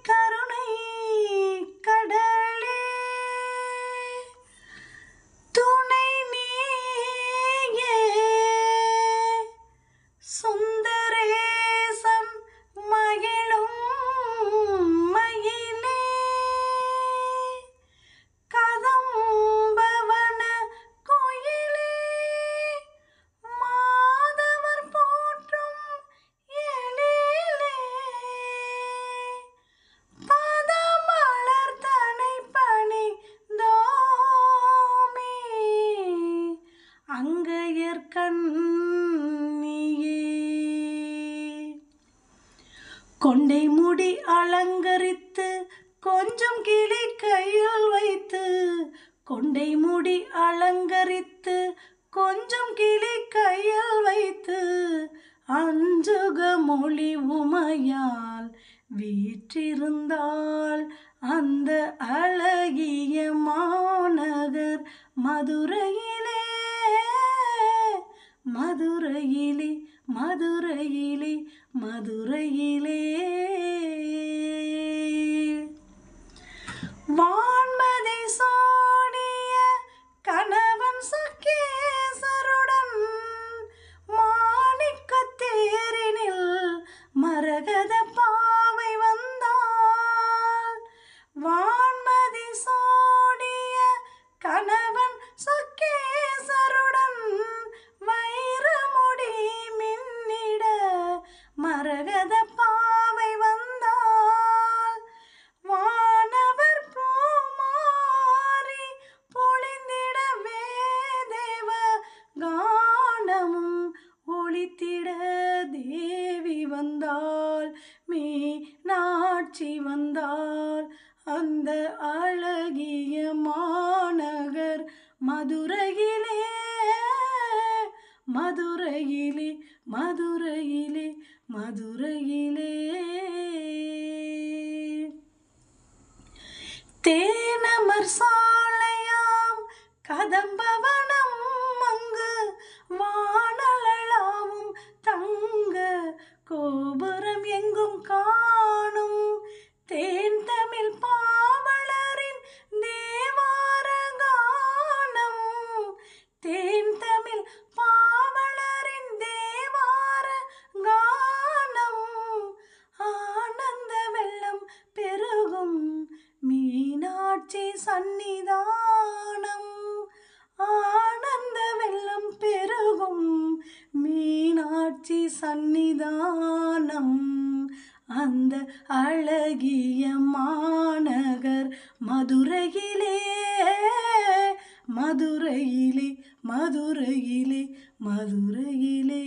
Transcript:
கருணை கடலே துணை நீயே சுந்தரேசன் மகிழும் மயிலே கதம்பவன கோயிலே மாதவர் போற்றும் எழிலே பதமலர் தனை பணிந்தோமே அங்கையர் கண்ணியே கொண்டை முடி அலங்கரித்து கொஞ்சம் கிளி கையில் வைத்து கொண்டை முடி அலங்கரித்து கொஞ்சம் கிளி கையில் வைத்து அஞ்சுக மொழி உமையால் வீற்றிருந்தாள் அந்த அழகிய மாநகர் மதுரையிலே மதுரையிலே மதுரையிலே மதுரையிலே வான்மதி சோடிய கணவன் சக்கேசருடன் மாணிக்கத் தேரினில் மரகத பாவை வந்தாள் வான்மதி சோடிய கணவன் சக்கேசருடன் வைரமுடி மின்னிட மரகத பாவை வந்தாள் வானவர் பூமாரி பொழிந்திடவே தேவ கானமும் ஒளித்திட தேவி வந்தாள் மீனாட்சி வந்தாள் அந்த அழகிய மாநகர் மதுரையிலே மதுரையிலே மதுரையிலே மதுரையிலே தேனமர் சாலையாம் கதம்பவனம் அங்கு வானளாவும் தங்க கோபுரம் எங்கும் காணும் தேன் தமிழ் பாவலரின் தேவார கானம் தேன் தமிழ் பாவலரின் தேவார கானம் ஆனந்த வெள்ளம் பெருகும் மீனாட்சி சந்நிதானம் ஆனந்த வெள்ளம் பெருகும் மீனாட்சி சந்நிதானம் அந்த அழகிய மாநகர் மதுரையிலே மதுரையிலே மதுரையிலே மதுரையிலே